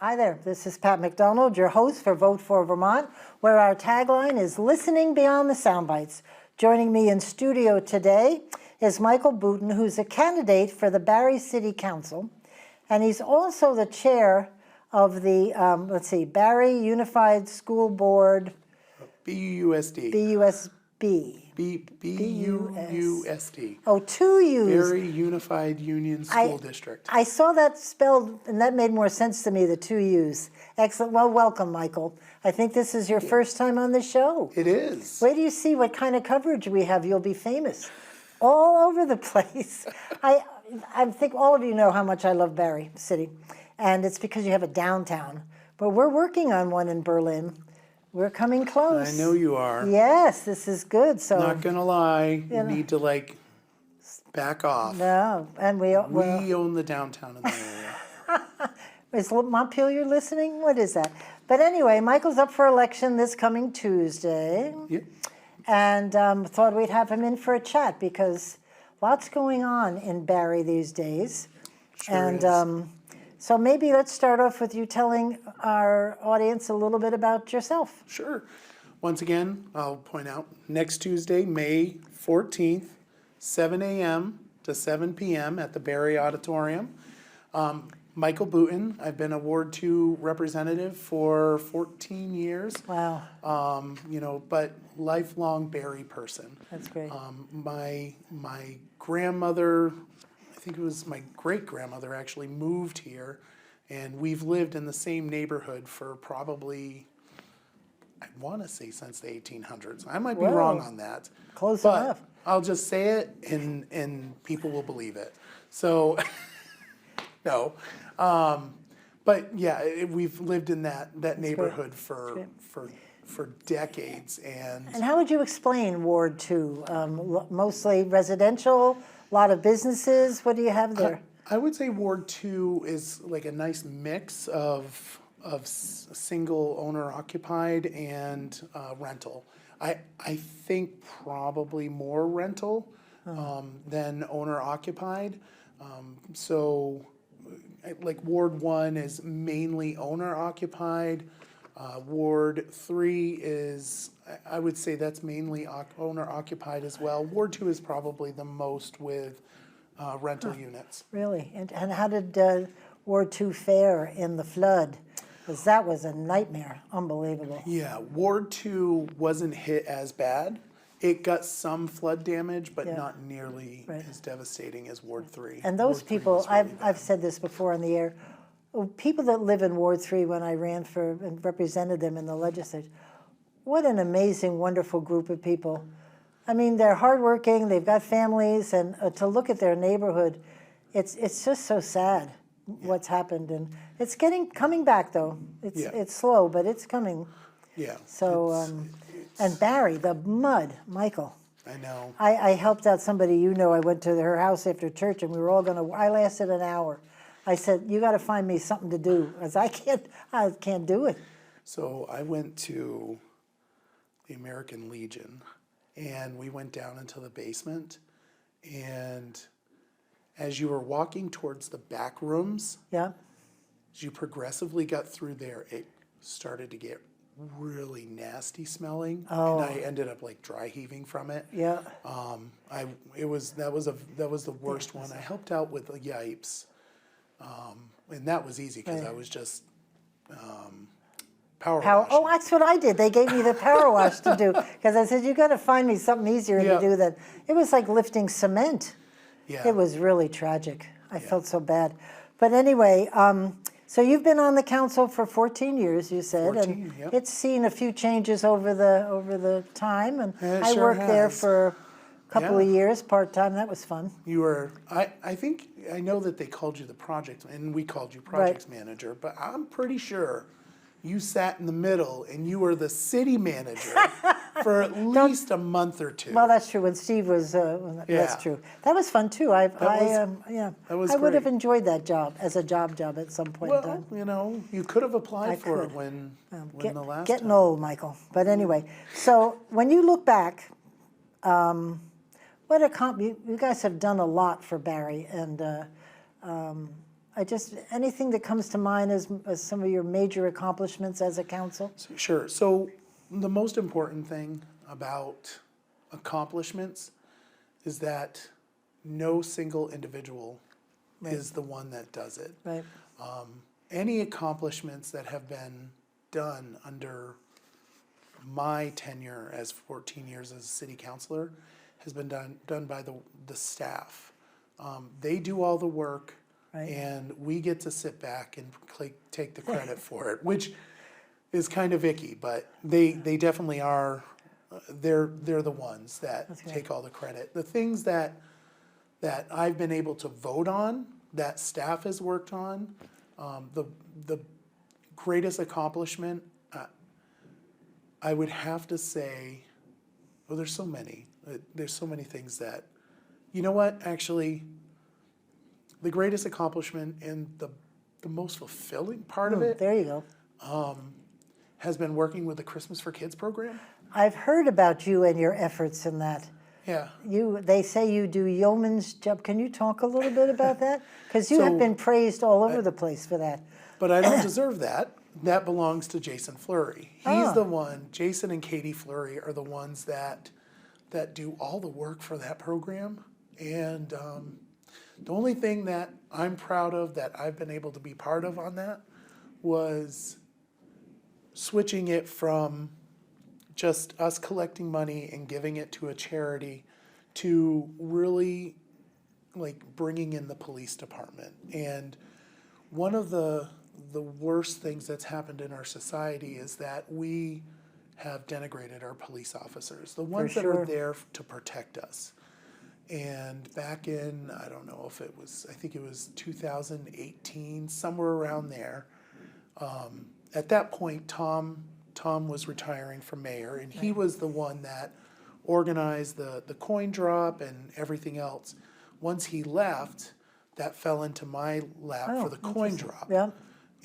Hi there, this is Pat McDonald, your host for Vote for Vermont, where our tagline is Listening Beyond the Soundbites. Joining me in studio today is Michael Boutin, who's a candidate for the Barre City Council, and he's also the chair of the, Barre Unified School Board. BUSD. BUSB. BUSD. Oh, two U's. Barre Unified Union School District. I saw that spelled, and that made more sense to me, the two U's. Excellent. Well, welcome, Michael. I think this is your first time on the show. It is. Wait till you see what kind of coverage we have. You'll be famous all over the place. I think all of you know how much I love Barre City, and it's because you have a downtown. But we're working on one in Berlin. We're coming close. I know you are. Yes, this is good. So not gonna lie, you need to back off. No, and we own the downtown in the area. Is Montpelier listening? What is that? But anyway, Michael's up for election this coming Tuesday. Yep. And thought we'd have him in for a chat because lots going on in Barre these days. Sure and is. So maybe let's start off with you telling our audience a little bit about yourself. Sure. Once again, I'll point out, next Tuesday, May 14th, 7 a.m. to 7 p.m. at the Barre Auditorium. Michael Boutin, I've been a Ward 2 representative for 14 years. Wow. But lifelong Barre person. That's great. My grandmother, I think it was my great-grandmother actually moved here, and we've lived in the same neighborhood for probably, I want to say since the 1800s. I might be wrong on that. Close but enough. I'll just say it, and people will believe it. So, no. But yeah, we've lived in that neighborhood for decades. And how would you explain Ward 2? Mostly residential, a lot of businesses. What do you have there? I would say Ward 2 is like a nice mix of single owner occupied and rental. I think probably more rental than owner occupied. So like Ward 1 is mainly owner occupied. Ward 3 is, I would say that's mainly owner occupied as well. Ward 2 is probably the most with rental units. Really? And how did Ward 2 fare in the flood? Because that was a nightmare. Unbelievable. Yeah, Ward 2 wasn't hit as bad. It got some flood damage, but not nearly as devastating as Ward 3. And those Ward 3 people, was really I've said this before on the air, people that live in Ward 3 when I ran for and represented them in the legislature, what an amazing, wonderful group of people. I mean, they're hardworking, they've got families, and to look at their neighborhood, it's just so sad what's happened. And it's coming back, though. It's slow, but it's coming. Yeah. So, and Barre, the mud, Michael. I know. I helped out somebody, I went to her house after church, and we were all I lasted an hour. I said, you got to find me something to do, because I can't do it. So I went to the American Legion, and we went down into the basement, and as you were walking towards the back rooms, as you progressively got through there, it started to get really nasty smelling, and I ended up dry heaving from it. Yeah. That was the worst one. I helped out with the yipes. And that was easy because I was just power washing. Oh, that's what I did. They gave me the power wash to do because I said, you got to find me something easier to do that. It was like lifting cement. Yeah. It was really tragic. I felt so bad. But anyway, so you've been on the council for 14 years, you said, 14, and yep. it's seen a few changes over the time. And It I sure worked there has. for a couple of years, part-time. That was fun. You were, I think, I know that they called you the project, and we called you projects manager, but I'm pretty sure you sat in the middle and you were the city manager for at least a month or two. Well, that's true. When Steve was, that's true. That was fun too. I would have enjoyed that job as a job at some point in time. Well, you could have applied for it when the last Getting time. old, Michael. But anyway, so when you look back, you guys have done a lot for Barre, and anything that comes to mind as some of your major accomplishments as a council? Sure. So the most important thing about accomplishments is that no single individual is the one that does it. Right. Any accomplishments that have been done under my tenure as 14 years as a city councilor has been done by the staff. They do all the work, Right. and we get to sit back and take the credit for it, which is kind of icky, but they definitely are. They're the ones that take all the credit. The things that I've been able to vote on, that staff has worked on, the greatest accomplishment, I would have to say, well, there's so many. There's so many things that, you know what, actually, the greatest accomplishment and the most fulfilling part of it There you go. has been working with the Christmas for Kids program. I've heard about you and your efforts in that. Yeah. They say you do yeoman's job. Can you talk a little bit about that? Because you have So, been praised all over the place for that. But I don't deserve that. That belongs to Jason Fleury. He's the one, Jason and Katie Fleury are the ones that do all the work for that program. And the only thing that I'm proud of that I've been able to be part of on that was switching it from just us collecting money and giving it to a charity to really like bringing in the police department. And one of the worst things that's happened in our society is that we have denigrated our police officers, the ones that are there to protect us. And back in, I don't know if it was, I think it was 2018, somewhere around there. At that point, Tom was retiring from mayor, and he was the one that organized the coin drop and everything else. Once he left, that fell into my lap for the coin drop. Yeah.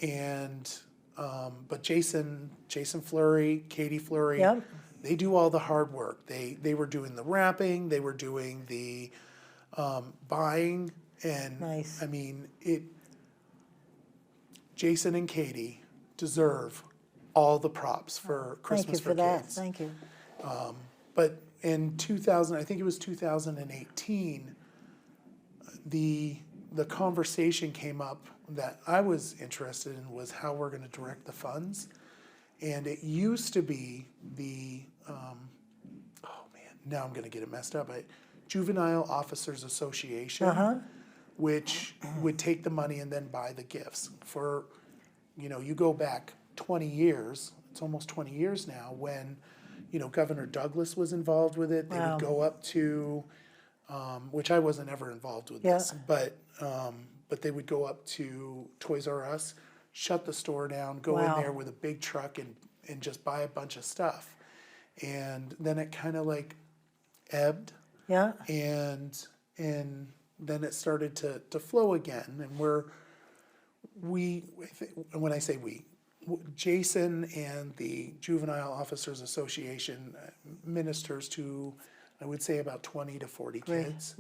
And but Jason Fleury, Katie Fleury, Yep. they do all the hard work. They were doing the wrapping, they were doing the buying, and Nice. I mean it. Jason and Katie deserve all the props for Christmas for Kids. Thank you. But in 2000, I think it was 2018, the conversation came up that I was interested in was how we're going to direct the funds. And it used to be the, oh man, now I'm going to get it messed up, but Juvenile Officers Association, which would take the money and then buy the gifts. For, you go back 20 years, it's almost 20 years now, when, Governor Douglas was involved with it. They would go up to, which I wasn't ever involved with this, but they would go up to Toys R Us, shut the store down, go in there with a big truck and just buy a bunch of stuff. And then it kind of like ebbed. Yeah. And then it started to flow again. And when I say we, Jason and the Juvenile Officers Association ministers to, I would say, about 20 to 40 kids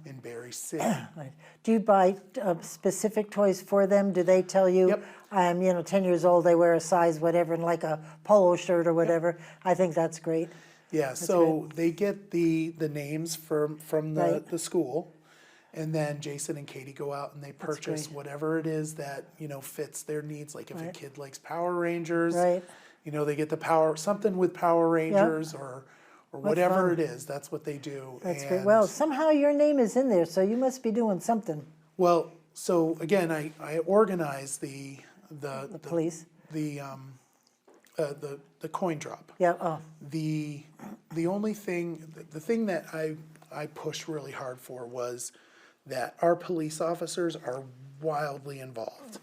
in Barre City. Right. Do you buy specific toys for them? Do they tell you, Yep. I'm 10 years old, they wear a size whatever, and like a polo shirt or whatever? I think that's great. Yeah, so they get the names from the school, and then Jason and Katie go out and they purchase great. whatever it is that, fits their needs. Like if a kid likes Power Rangers, Right. They get something with Power Rangers or whatever it is. That's what they do. That's great. Well, somehow your name is in there, so you must be doing something. Well, so again, I organize the Police. the coin drop. Yeah. Oh. The only thing, the thing that I pushed really hard for was that our police officers are wildly involved.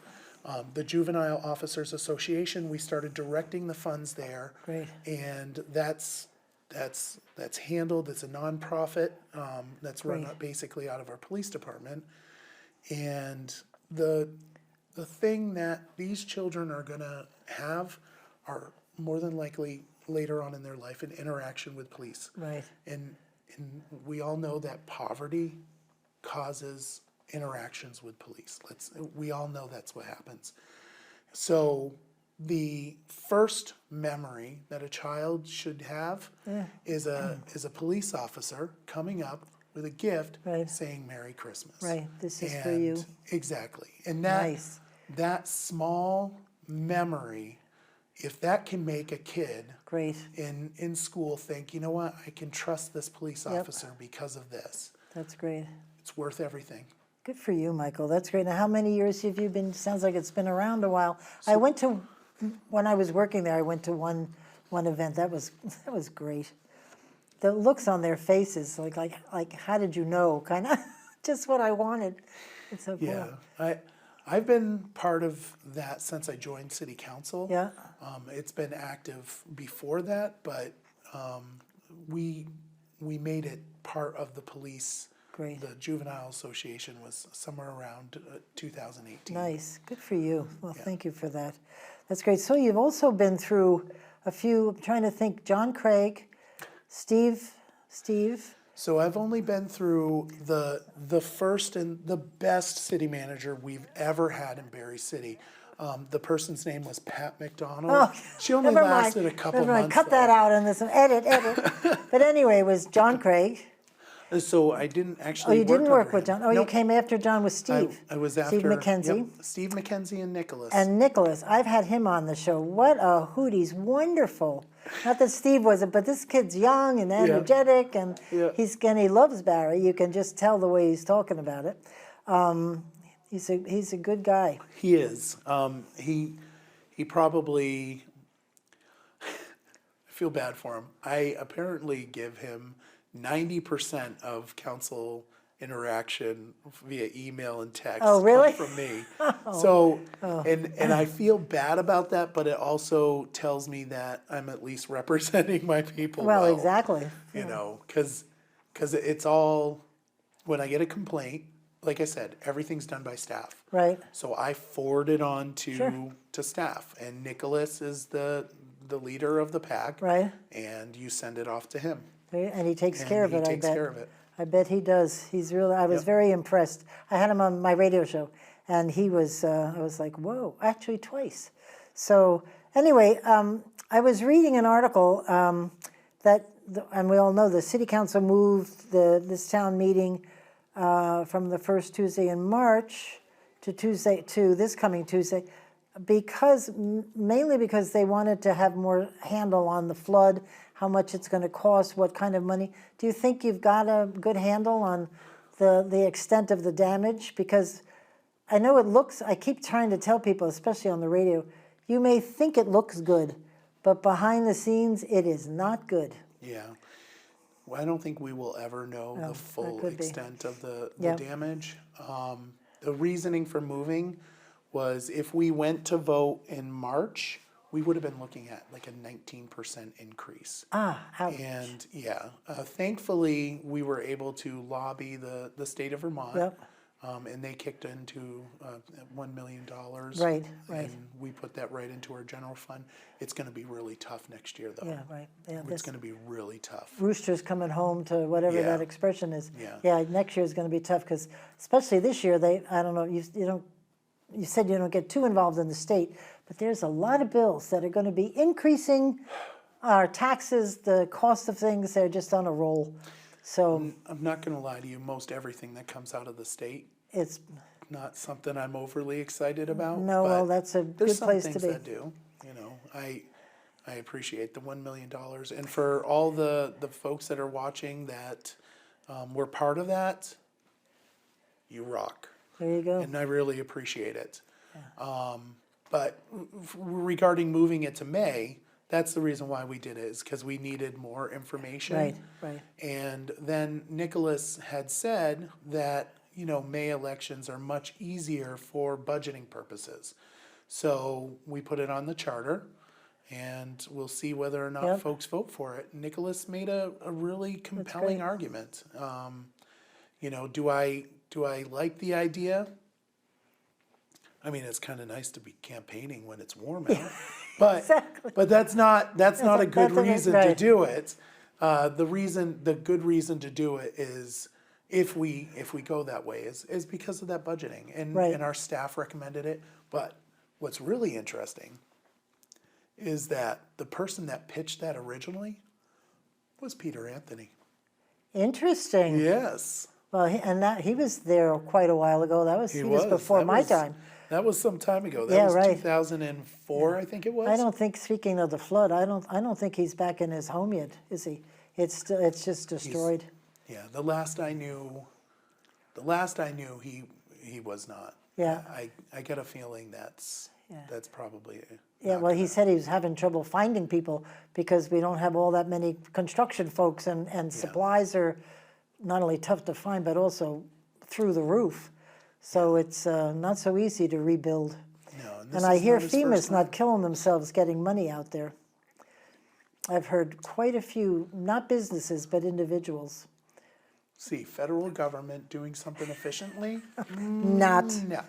The Juvenile Officers Association, we started directing the funds there. Great. And that's handled, it's a nonprofit, that's run basically out of our police department. And the thing that these children are gonna have are more than likely later on in their life an interaction with police. Right. And we all know that poverty causes interactions with police. We all know that's what happens. So the first memory that a child should have is a police officer coming up with a gift Right. saying Merry Christmas. Right, this is for And you. exactly. And Nice. that small memory, if that can make a kid Great. in school think, you know what, I can trust this police Yep. officer because of this. That's great. It's worth everything. Good for you, Michael. That's great. Now, how many years have you been? Sounds like it's been around a while. I went to, when I was working there, I went to one event. That was great. The looks on their faces, like how did you know? Kind of, just what I wanted. It's so cool. Yeah, I've been part of that since I joined city council. Yeah. It's been active before that, but we made it part of the police. Great. The Juvenile Association was somewhere around 2018. Nice. Good for you. Well, thank you for that. That's great. So you've also been through a few, I'm trying to think, John Craig, Steve. So I've only been through the first and the best city manager we've ever had in Barre City. The person's name was Pat McDonald. Oh, She only never mind. lasted a couple Never mind. months. Cut that though. out on this one. Edit. But anyway, it was John Craig. So I didn't Oh, actually. you didn't work with under him. John. Oh, you Nope. came after John with Steve. I was after Steve McKenzie. Yep, Steve McKenzie and Nicholas. And Nicholas. I've had him on the show. What a hoot. He's wonderful. Not that Steve wasn't, but this kid's young and energetic, and Yeah. he loves Barry. You can just tell the way he's talking about it. He's a good guy. He is. He probably. I feel bad for him. I apparently give him 90% of council interaction via email and text. Oh, really? Come from me. So, and I feel bad about that, but it also tells me that I'm at least representing my people Well, exactly. You know, because it's all, when I get a complaint, like I said, everything's done by staff. Right. So I forward it on to Sure. to staff, and Nicholas is the leader of the pack. Right. And you send it off to him. And he takes And care of he it, I takes bet. care of it. I bet he does. He's really, I was Yep. very impressed. I had him on my radio show, and he was, I was like, whoa, actually twice. So anyway, I was reading an article and we all know the city council moved this town meeting from the first Tuesday in March to this coming Tuesday, mainly because they wanted to have more handle on the flood, how much it's going to cost, what kind of money. Do you think you've got a good handle on the extent of the damage? Because I know I keep trying to tell people, especially on the radio, you may think it looks good, but behind the scenes, it is not good. Yeah. Well, I don't think we will ever know the full could be. extent of the Yep. damage. The reasoning for moving was if we went to vote in March, we would have been looking at like a 19% increase. Out. And thankfully, we were able to lobby the state of Vermont. Yep. And they kicked into $1 million. Right. And we put that right into our general fund. It's going to be really tough next year, though. Yeah, right. Yeah, It's going to be really tough. Rooster's coming home to whatever Yeah. that expression is. Yeah. Next year is going to be tough because, especially this year, I don't know, you said you don't get too involved in the state, but there's a lot of bills that are going to be increasing our taxes, the cost of things. They're just on a roll. So I'm not going to lie to you. Most everything that comes out of the state, it's not something I'm overly excited about. no. but Well, that's a good there's some place to things be. that do. You know, I appreciate the $1 million, and for all the folks that are watching that were part of that, you rock. There you go. And I really appreciate it. But regarding moving it to May, that's the reason why we did it, is because we needed more information. Right. And then Nicholas had said that, May elections are much easier for budgeting purposes. So we put it on the charter, and we'll see whether or not Yep. folks vote for it. Nicholas made a really compelling great. argument. Do I like the idea? I mean, it's kind of nice to be campaigning when it's warm out, but Exactly. but that's not a good that's a- reason to right. do it. The good reason to do it is if we go that way, is because of that budgeting, and Right. and our staff recommended it. But what's really interesting is that the person that pitched that originally was Peter Anthony. Interesting. Yes, Well, he was there quite a while ago. He was before That my was- time. That was some time ago. That Yeah, was right. 2004, I think it was. I don't think, speaking of the flood, I don't think he's back in his home yet, is he? It's just destroyed. Yeah, the last I knew, he was not. Yeah. I get a feeling that's probably. Yeah, well, he said he was having trouble finding people because we don't have all that many construction folks, and supplies are not only tough to find, but also through the roof. So it's not so easy to rebuild. No, this And I is hear not his FEMA's first not time. killing themselves getting money out there. I've heard quite a few, not businesses, but individuals. See, federal government doing something efficiently? Not. No.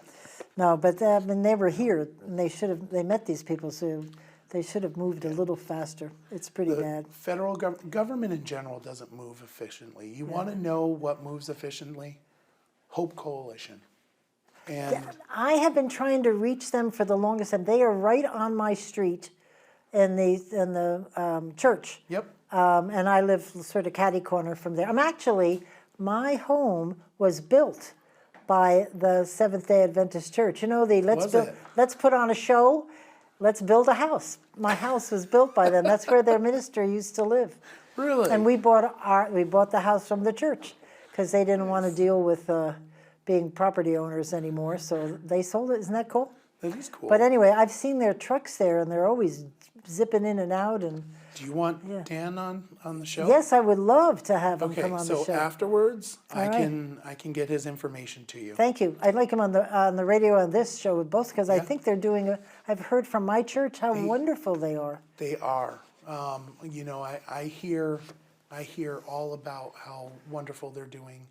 No, but when they were here, and they met these people, so they should have moved a little faster. It's pretty bad. Federal government in general doesn't move efficiently. You want to know what moves efficiently? Hope Coalition. And I have been trying to reach them for the longest time. They are right on my street in the church. yep, And I live sort of catty corner from there. My home was built by the Seventh-day Adventist Church. You know, Was it? let's put on a show, let's build a house. My house was built by them. That's where their minister used to live. really? And we bought the house from the church because they didn't want to deal with being property owners anymore, so they sold it. Isn't that cool? That is cool. But anyway, I've seen their trucks there, and they're always zipping in and out. And Do you want Dan on the show? yes, I would love to have him Okay, come on the so show. afterwards, I right. can get his information to you. Thank you. I'd like him on the radio on this show with both because I Yeah. think they're doing. I've heard from my church how wonderful they are. They are. You know, I hear all about how wonderful they're doing.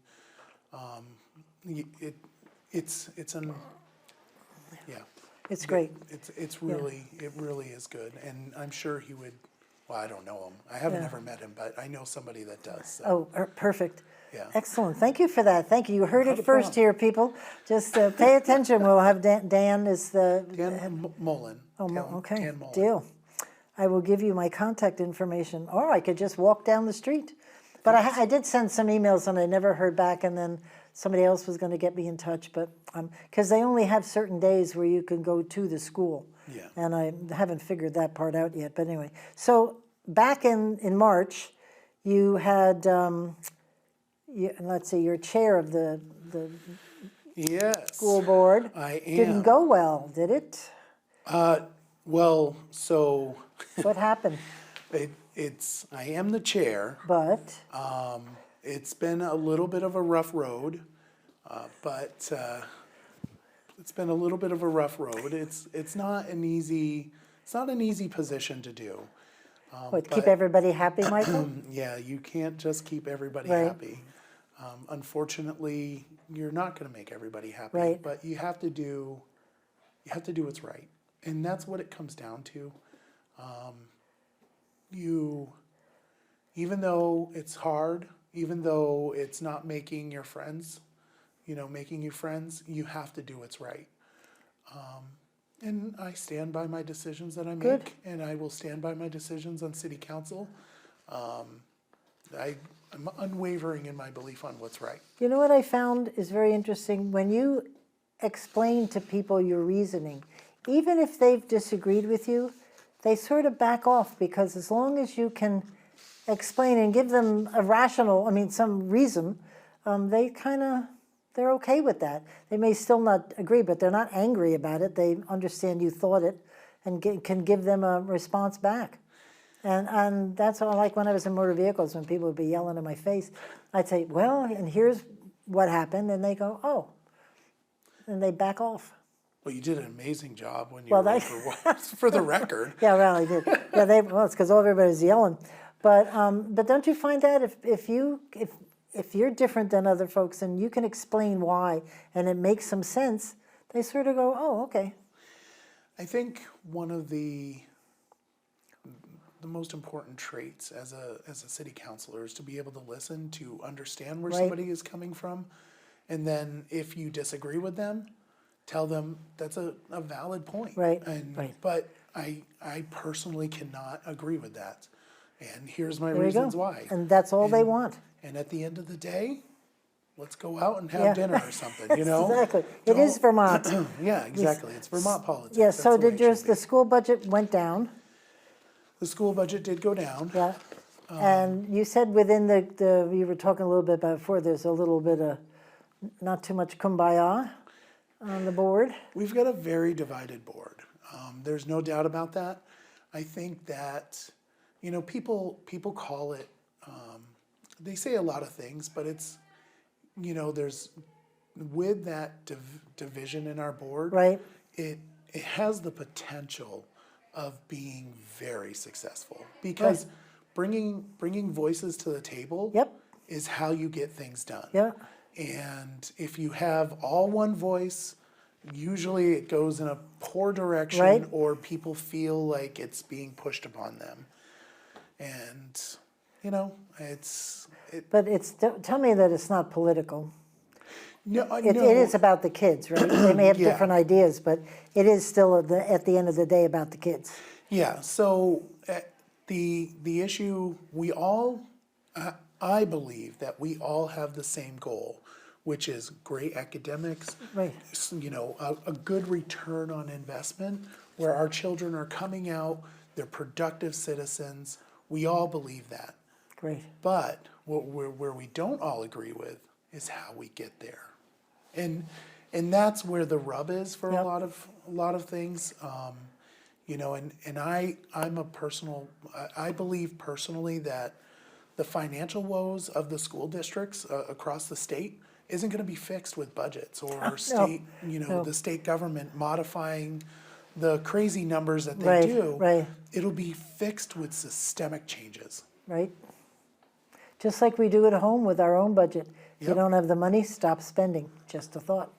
Yeah. It's great. It really is good, and I'm sure he would. Well, I don't know him. I haven't Yeah. ever met him, but I know somebody that does. So. Oh, perfect. Yeah. Excellent. Thank you for that. Thank you. You heard Not it a first problem. here, people. Just pay attention. We'll have Dan is the Dan Mullen. Oh, Dan- okay, Dan Mullen. deal. I will give you my contact information, or I could just walk down the street. But I did send some emails and I never heard back, and then somebody else was going to get me in touch. But because they only have certain days where you can go to the school, Yeah. and I haven't figured that part out yet. But anyway, so back in March, you had let's see, you're chair of the Yes. school board. I am. Didn't go well, did it? Well, so What happened? I am the chair. But It's been a little bit of a rough road, but it's been a little bit of a rough road. It's not an easy position to do. what? Keep but- everybody happy, Michael? Yeah, you can't just keep everybody Right. happy. Unfortunately, you're not going to make everybody happy. Right. But you have to do what's right, and that's what it comes down to. Even though it's hard, even though it's not making your friends, making you friends, you have to do what's right. And I stand by my decisions that I make, Good. and I will stand by my decisions on city council. I'm unwavering in my belief on what's right. You know what I found is very interesting? When you explain to people your reasoning, even if they've disagreed with you, they sort of back off, because as long as you can explain and give them some reason, they're okay with that. They may still not agree, but they're not angry about it. They understand you thought it and can give them a response back. And that's what I like when I was in motor vehicles, when people would be yelling in my face. I'd say, well, and here's what happened. And they go, oh. And they back off. Well, you did an amazing job when you Well, were that- for the record. Yeah, well, I did. Yeah, it's because everybody's yelling. But don't you find that if you're different than other folks and you can explain why and it makes some sense, they sort of go, oh, okay. I think one of the the most important traits as a city councilor is to be able to listen, to understand where Right. somebody is coming from. And then if you disagree with them, tell them that's a valid point. Right, And, right. But I personally cannot agree with that. And here's my There you go. reasons why. And that's all they And- want. And at the end of the day, let's go out and have Yeah. dinner or something, you know? Exactly. It is Don't- Vermont. Yeah, exactly. It's Vermont politics. Yeah, That's so the way did it yours, should the be. school budget went down, The school budget did go down. yeah. And you said within you were talking a little bit about before, there's a little bit of, not too much kumbaya on the board. We've got a very divided board. There's no doubt about that. I think that, you know, people call it, they say a lot of things, but it's, you know, there's, with that division in our board, Right. it has the potential of being very successful because bringing voices to the table Yep. is how you get things done. Yeah, And if you have all one voice, usually it goes in a poor direction Right. or people feel like it's being pushed upon them. And, you know, but tell me that it's not political. no, It is about the kids, right? They may have Yeah. different ideas, but it is still at the end of the day about the kids. Yeah, so the issue, I believe that we all have the same goal, which is great academics, Right. you know, a good return on investment, where our children are coming out, they're productive citizens. We all believe that. Great. But where we don't all agree with is how we get there. And that's where the rub is for Yep. a lot of things. You know, and I believe personally that the financial woes of the school districts across the state isn't gonna be fixed with budgets or state, you know, no. the state government modifying the crazy numbers that they Right, do. right. It'll be fixed with systemic changes. Right? Just like we do at home with our own budget. If you Yep. don't have the money, stop spending. Just a thought.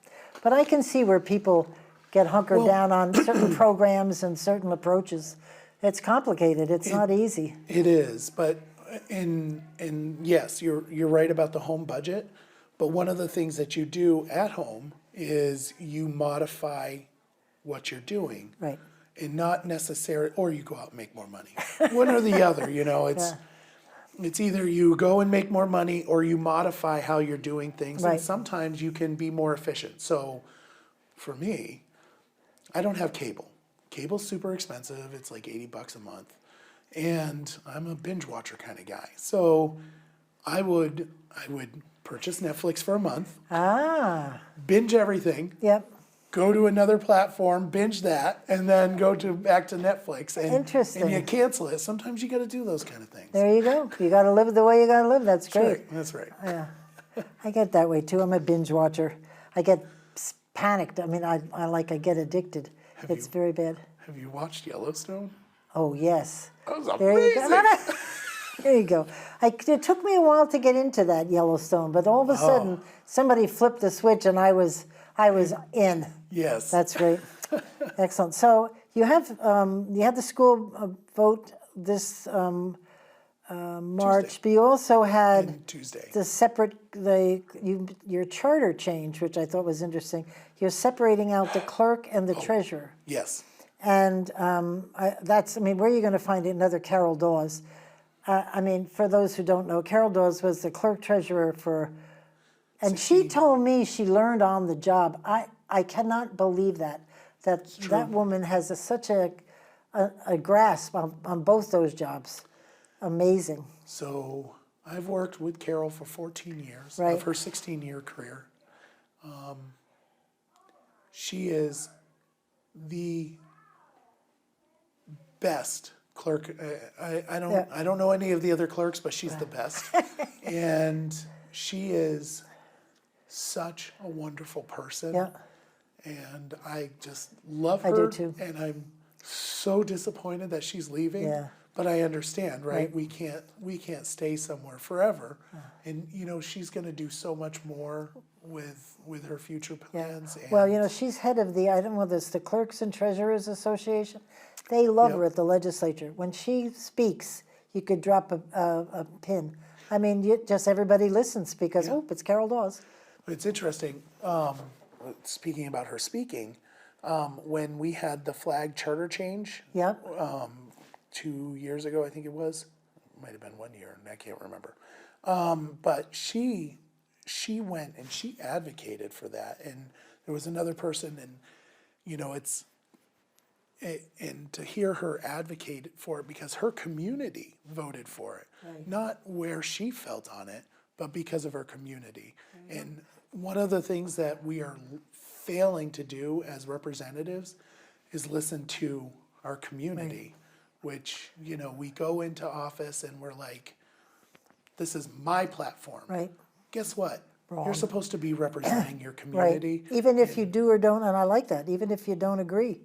But I can see where people get hunkered Well- down on certain programs and certain approaches. It's complicated. It's not easy. It is, but and yes, you're right about the home budget. But one of the things that you do at home is you modify what you're doing. Right. And not necessarily, or you go out and make more money. One or the other, you know, it's either you go and make more money or you modify how you're doing things. Right. And sometimes you can be more efficient. So for me, I don't have cable. Cable's super expensive. It's like $80 a month. And I'm a binge watcher kind of guy. So I would purchase Netflix for a month, Ah, binge everything, yep. go to another platform, binge that, and then go back to Netflix. And, Interesting. And you cancel it. Sometimes you got to do those kind of things. There you go. You got to live the way you got to live. That's great. That's right. Yeah. I get that way too. I'm a binge watcher. I get panicked. I mean, I get addicted. It's very bad. Have you watched Yellowstone? Oh, yes. That was There you amazing. go. There you go. It took me a while to get into that Yellowstone, but all of a sudden, somebody flipped the switch and I was in. Yes. That's great. Excellent. So you had the school vote this March, Tuesday. but you also had And Tuesday. the separate your charter change, which I thought was interesting. You're separating out the clerk and the treasurer. Yes. And where are you going to find another Carol Dawes? I mean, for those who don't know, Carol Dawes was the clerk treasurer and she told me she learned on the job. I cannot believe that woman has such a grasp on both those jobs. Amazing. So I've worked with Carol for 14 years Right. of her 16-year career. She is the best clerk. I don't know any of the other clerks, but she's the best. And she is such a wonderful person. Yeah. And I just love I her. do too. And I'm so disappointed that she's leaving. Yeah. But I understand, right? Right. We can't stay somewhere forever. And you know, she's gonna do so much more with her future plans. And Well, she's head of I don't know, this the Clerks and Treasurers Association. They love Yep. her at the legislature. When she speaks, you could drop a pin. I mean, just everybody listens because, oh, it's Carol Dawes. It's interesting, speaking about her speaking, when we had the flag charter change Yep, 2 years ago, I think it was, might have been 1 year, and I can't remember. But she went and she advocated for that, and there was another person, and and to hear her advocate for it because her community voted for it, Right. not where she felt on it, but because of her community. And one of the things that we are failing to do as representatives is listen to our community, which, we go into office and we're like, this is my platform. right, Guess what? Wrong. You're supposed to be representing your right. community. Even if you do or don't, and I like that, even if you don't agree,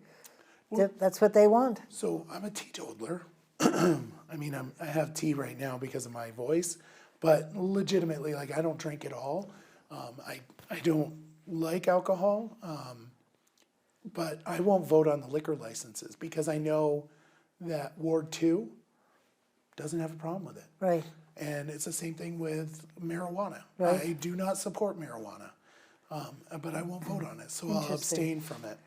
that's what they want. So I'm a teetotaler. I mean, I have tea right now because of my voice, but legitimately, like, I don't drink at all. I don't like alcohol, but I won't vote on the liquor licenses because I know that Ward 2 doesn't have a problem with it. Right, And it's the same thing with marijuana. Right. I do not support marijuana, but I won't vote on it, so I'll Interesting. abstain from it.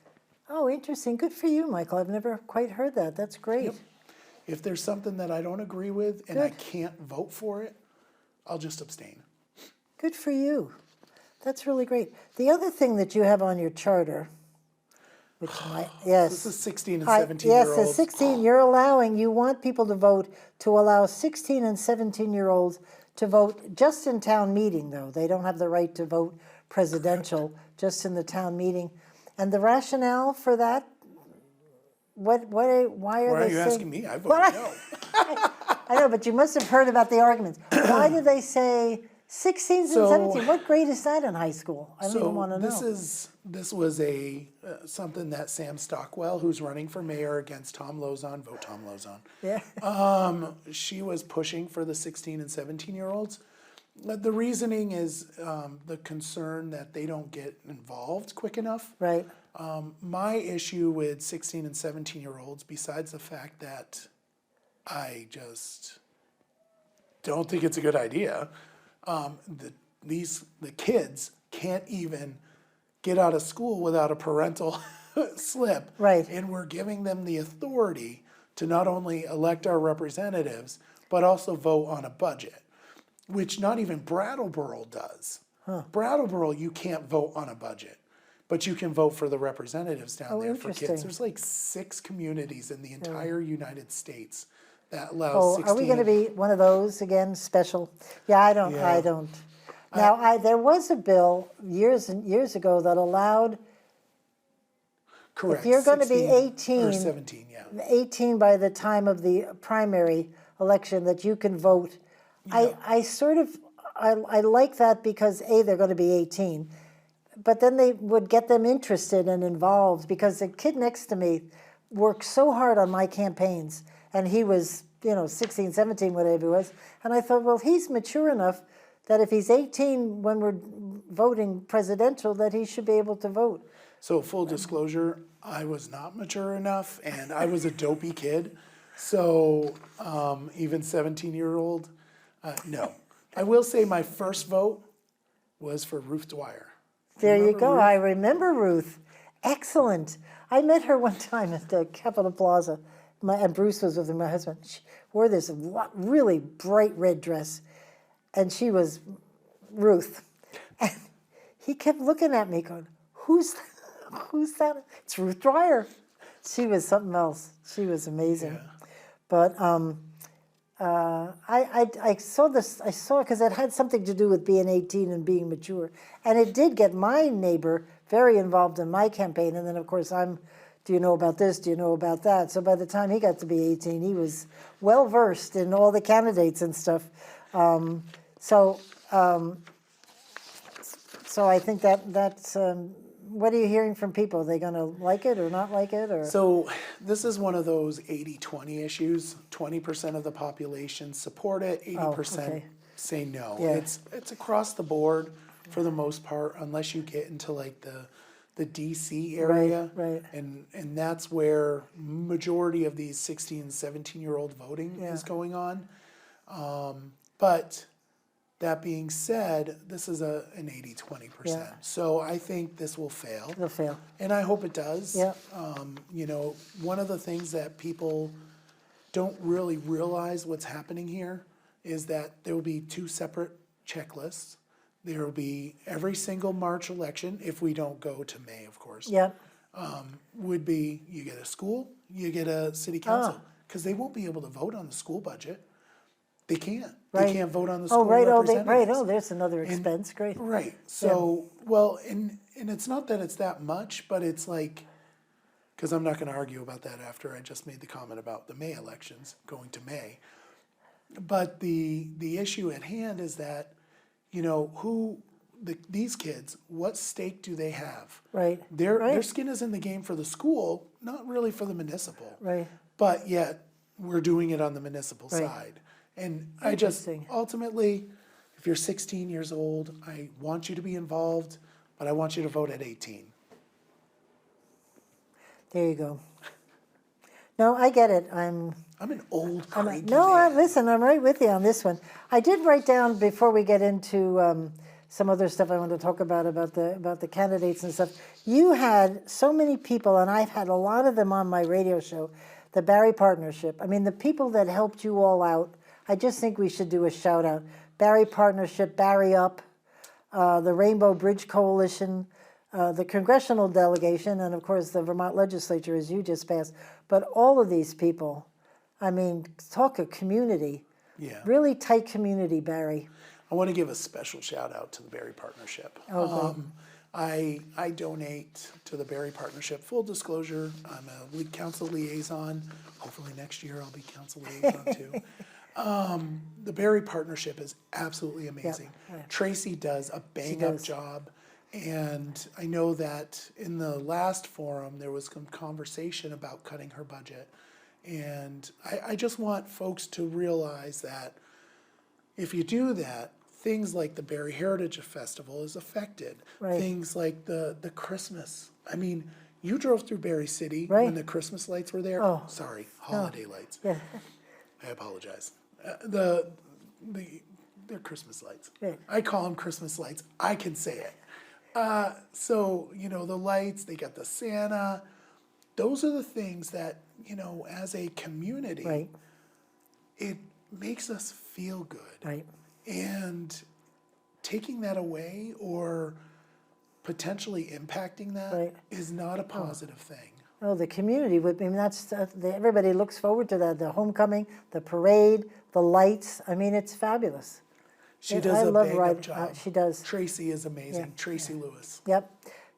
oh, interesting, good for you, Michael, I've never quite heard that, that's great. If there's something that I don't agree with and I Good. can't vote for it, I'll just abstain. Good for you, that's really great. The other thing that you have on your charter, which might, yes. This is 16 and Hi, 17-year-olds. Yes, the 16, you're allowing, you want people to vote, to allow 16 and 17-year-olds to vote just in town meeting, though. They don't have the right to vote presidential, just in the town meeting. And the rationale for that, why are Why they are you saying? asking me? I voted Well, no. I know, but you must have heard about the arguments. Why do they say 16s and So- 17? What grade is that in high school? I don't even want to this know. this was something that Sam Stockwell, who's running for mayor against Tom Lozon, vote Tom Lozon. Yeah, She was pushing for the 16 and 17-year-olds. The reasoning is the concern that they don't get involved quick enough. right, My issue with 16 and 17-year-olds, besides the fact that I just don't think it's a good idea, the kids can't even get out of school without a parental slip. Right. And we're giving them the authority to not only elect our representatives, but also vote on a budget, which not even Brattleboro does. Brattleboro, you can't vote on a budget, but you can vote for the representatives down Oh, there for interesting. kids. There's like 6 communities in the entire United States that allow Oh, 16. are we going to be one of those again, special? Yeah, I don't. Yeah. Now, there was a bill years and years ago that allowed Correct. if you're going to be 16 or 18, 17, yeah. 18 by the time of the primary election that you can vote. I sort of, I like that because A, they're going to be 18, but then they would get them interested and involved because the kid next to me worked so hard on my campaigns and he was, 16, 17, whatever he was. And I thought, well, he's mature enough that if he's 18 when we're voting presidential, that he should be able to vote. So full disclosure, I was not mature enough and I was a dopey kid. So even 17-year-old, no. I will say my first vote was for Ruth Dwyer. There you Remember go. Ruth? I remember Ruth. Excellent. I met her one time at the Capitol Plaza, and Bruce was with her, my husband. She wore this really bright red dress, and she was Ruth. And he kept looking at me going, who's that? It's Ruth Dwyer. She was something else. She was amazing. Yeah. But I saw this, because it had something to do with being 18 and being mature. And it did get my neighbor very involved in my campaign. And then, of course, do you know about this? Do you know about that? So by the time he got to be 18, he was well-versed in all the candidates and stuff. So I think that's, what are you hearing from people? Are they going to like it or not like it? Or So this is one of those 80-20 issues. 20% of the population support it, 80% okay. say no. Yeah. It's across the board for the most part, unless you get into like the the DC area. right. And that's where majority of these 16, 17-year-old voting Yeah. is going on. But that being said, this is an 80-20%. Yeah. So I think this will fail. It'll fail. And I hope it does. Yeah. You know, one of the things that people don't really realize what's happening here is that there will be two separate checklists. There will be every single March election, if we don't go to May, of course. Yep. Would be, you get a school, you get a city council. Because they won't be able to vote on the school budget. They can't. Right. They can't vote on the Oh, school right, representatives. there's another expense, great. Right, so, well, and it's not that it's that much, but it's like, because I'm not gonna argue about that after I just made the comment about the May elections, going to May. But the issue at hand is that, you know, these kids, what stake do they have? Right, Their right. skin is in the game for the school, not really for the municipal. Right. But yet, we're doing it on the municipal Right. side. And I just, Interesting. ultimately, if you're 16 years old, I want you to be involved, but I want you to vote at 18. There you go. No, I get it. I'm I'm an old, cranky no, man. listen, I'm right with you on this one. I did write down before we get into some other stuff I want to talk about the candidates and stuff. You had so many people, and I've had a lot of them on my radio show, the Barre Partnership. I mean, the people that helped you all out, I just think we should do a shout out. Barre Partnership, Barre Up, the Rainbow Bridge Coalition, the congressional delegation, and of course the Vermont legislature, as you just passed. But all of these people, I mean, talk a community. Yeah. Really tight community, Barre. I want to give a special shout out to the Barre Partnership. Oh, I donate to the Barre Partnership. Full disclosure, I'm a league council liaison. Hopefully next year I'll be council liaison too. The Barre Partnership is absolutely amazing. right. Tracy does a bang-up does. job. And I know that in the last forum, there was some conversation about cutting her budget. And I just want folks to realize that if you do that, things like the Barre Heritage Festival is affected. Right. Things like the Christmas. I mean, you drove through Barre City Right. when the Christmas lights were there. Oh. Sorry, holiday lights. Yeah. I apologize. They're Christmas lights. Right. I call them Christmas lights. I can say it. So, you know, the lights, they got the Santa. Those are the things that, you know, as a community, Right. it makes us feel good. Right. And taking that away or potentially impacting that Right. is not a positive thing. Oh, the community would. I mean, everybody looks forward to that. The homecoming, the parade, the lights. I mean, it's fabulous. She I does a love bang-up riding- job. she does. Tracy is amazing. Yeah. Tracy Lewis. Yep.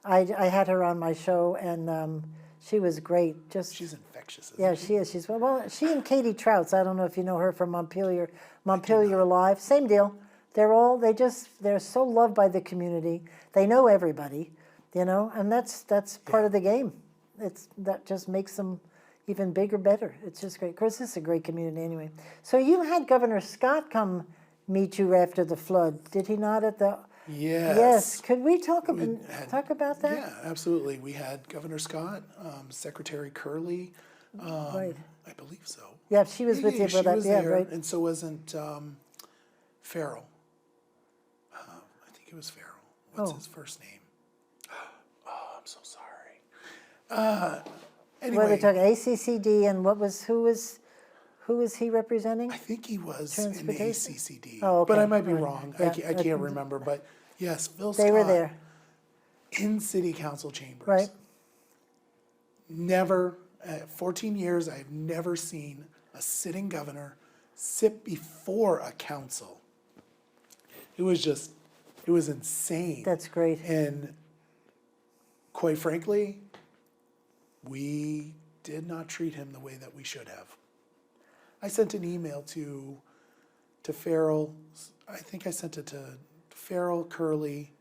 I had her on my show, and she was great. Just She's infectious. Isn't yeah, she? she is. She's well. She and Katie Trouts. I don't know if you know her from Montpelier Live. Same deal. They're so loved by the community. They know everybody, you know, and that's part of the game. That just makes them even bigger, better. It's just great. Of course, this is a great community anyway. So you had Governor Scott come meet you after the flood, did he not? At the Yes. yes. Could we talk about that? Yeah, absolutely. We had Governor Scott, Secretary Curley. Right. I believe so. Yeah, she was with you she for that. was Yeah, there, right. and so wasn't Farrell. I think it was Farrell. What's Oh. his first name? Oh, I'm so sorry. What are they Anyway, talking? ACCD and who was he representing? I think he was in Transportation? ACCD, Oh, okay. but I might be Right. wrong. Yeah, I can't remember, but yes, Phil Scott. They were there, In city council chambers. right? Never, 14 years, I've never seen a sitting governor sit before a council. It was insane. That's great. And quite frankly, we did not treat him the way that we should have. I sent an email to Farrell. I think I sent it to Farrell, Curley,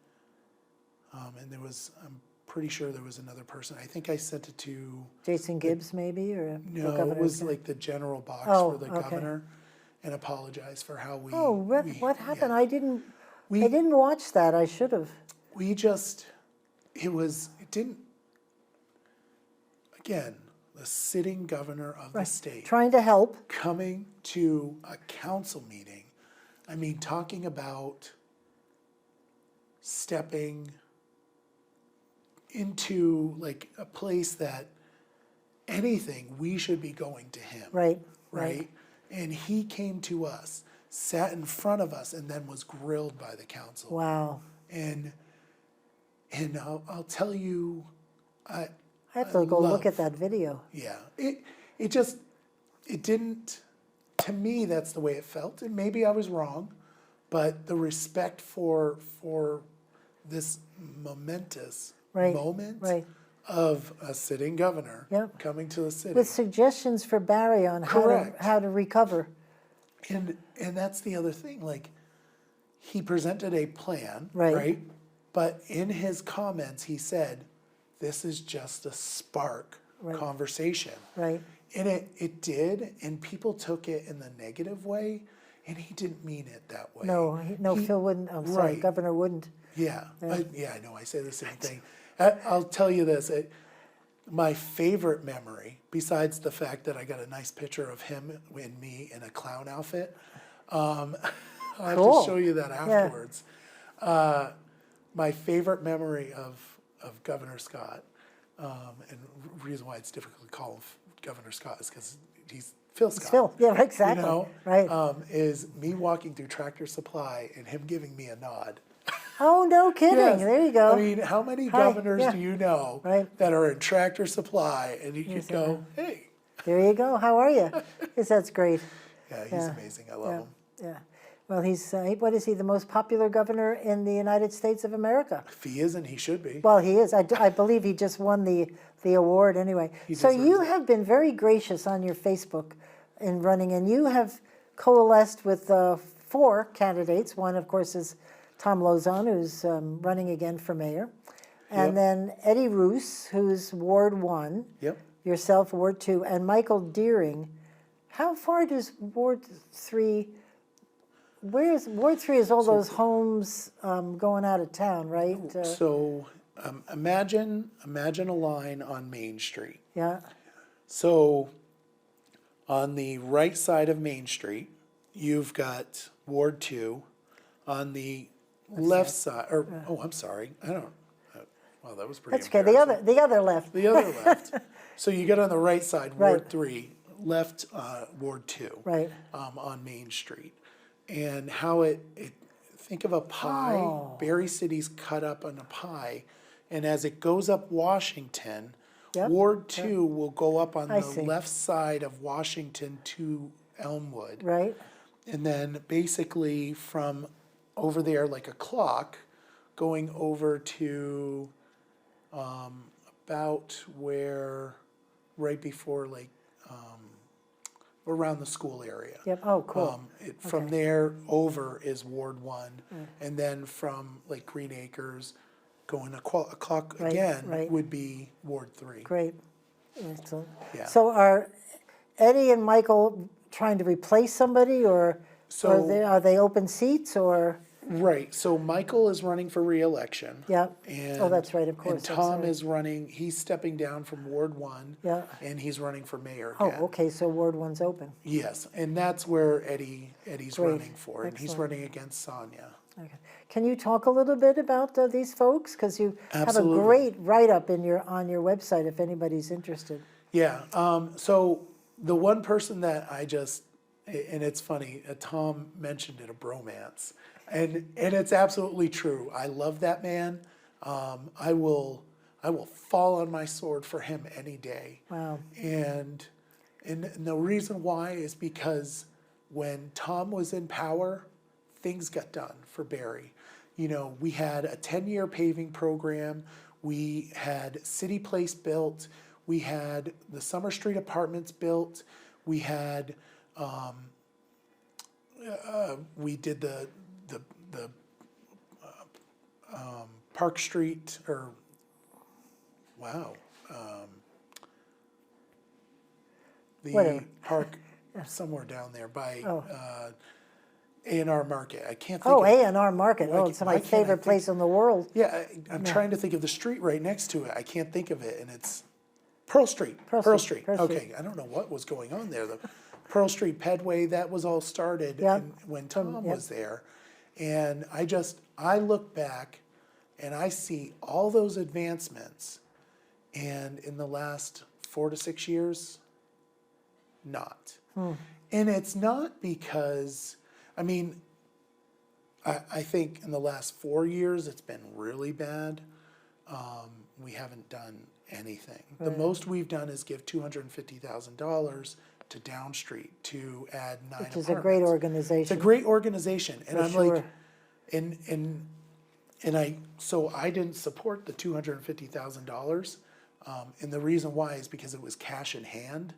and I'm pretty sure there was another person. I think I sent it to, Jason Gibbs, maybe, or the no, it governor? was like the general box Oh, for the okay. governor, and apologize for how we. Oh, what happened? yeah. I didn't We- watch that. I should have. We just, it didn't, again, the sitting governor of the state Trying to help. coming to a council meeting, I mean, talking about stepping into like a place that anything, we should be going to him. Right. Right? And he came to us, sat in front of us, and then was grilled by the council. Wow. And I'll tell you, I have to go look at that video. yeah, it didn't, to me, that's the way it felt. And maybe I was wrong, but the respect for this momentous moment of a sitting governor coming to the city. With suggestions for Barre on how to recover. And that's the other thing, like, he presented a plan, Right. right? But in his comments, he said, this is just a spark conversation. Right. And it did, and people took it in the negative way, and he didn't mean it that way. No, Phil wouldn't, I'm sorry, Governor wouldn't. Yeah, I know, I say the same thing. I'll tell you this, my favorite memory, besides the fact that I got a nice picture of him and me in a clown outfit, I'll have to show you that afterwards. My favorite memory of Governor Scott, and the reason why it's difficult to call him Governor Scott is because he's Phil Scott. Phil, yeah, exactly. You know, right. Is me walking through Tractor Supply and him giving me a nod. Oh, no kidding. Yes. There you go. I mean, how many governors do you know that are in Tractor Supply and you could go, hey. There you go. How are you? Yes, that's great. Yeah, he's amazing. I love him. Yeah. Well, he's, what is he, the most popular governor in the United States of America? If he isn't, he should be. Well, he is. I believe he just won the award anyway. So you have been very gracious on your Facebook in running, and you have coalesced with 4 candidates. One, of course, is Tom Lozon, who's running again for mayor. And then Eddie Roos, who's Ward 1. Yep. Yourself, Ward 2. And Michael Deering. How far does Ward 3... Where's Ward 3 is all those homes going out of town, right? So imagine a line on Main Street. Yeah. So on the right side of Main Street, you've got Ward 2. On the left side, or I'm sorry, I don't. Well, that was pretty. That's okay. The other left. The other left. So you get on the right side, Ward 3, left Ward 2. Right. On Main Street. And how it think of a pie. Barre City's cut up on a pie, and as it goes up Washington, Ward 2 will go up on the left side of Washington to Elmwood. Right. And then basically from over there, like a clock, going over to about where, right before like, around the school area. Yep. Oh, cool. From there over is Ward 1, and then from like Green Acres, going a clock again would be Ward 3. Great. Excellent. Yeah. So are Eddie and Michael trying to replace somebody, or are they open seats, or? Right. So Michael is running for re-election. Yeah. And, that's right. Of course. And Tom is running. He's stepping down from Ward 1. Yeah. And he's running for mayor Oh, again. okay. So Ward 1's open. Yes, and that's where Eddie's running for, and he's Excellent. running against Sonia. Okay. Can you talk a little bit about these folks? Because you Absolutely. have a great write-up on your website if anybody's interested. Yeah. So the one person that I just, and it's funny, Tom mentioned it, a bromance. And it's absolutely true. I love that man. I will fall on my sword for him any day. Wow. And the reason why is because when Tom was in power, things got done for Barre. You know, we had a 10-year paving program. We had City Place built. We had the Summer Street apartments built. We had, we did the Park Street, or, wow. The Whatever. park somewhere down there by, A&R Market. I can't think Oh, of A&R Market. Why Oh, ca- it's why my can't I favorite think- place in the world. Yeah, I'm trying to think of the street right next to it. I can't think of it, and it's Pearl Street. Pearl Street. Pearl Street. Okay, I don't know what was going on there. The Pearl Street Pedway, that was all started Yep. when Tom Yep. was there. And I look back and I see all those advancements, and in the last 4 to 6 years, not. And it's not because, I mean, I think in the last 4 years, it's been really bad. We haven't done anything. The most we've done is give $250,000 to Down Street to add 9 Which is a great apartments. organization. It's a great organization, and For I'm sure. like, so I didn't support the $250,000, and the reason why is because it was cash in hand,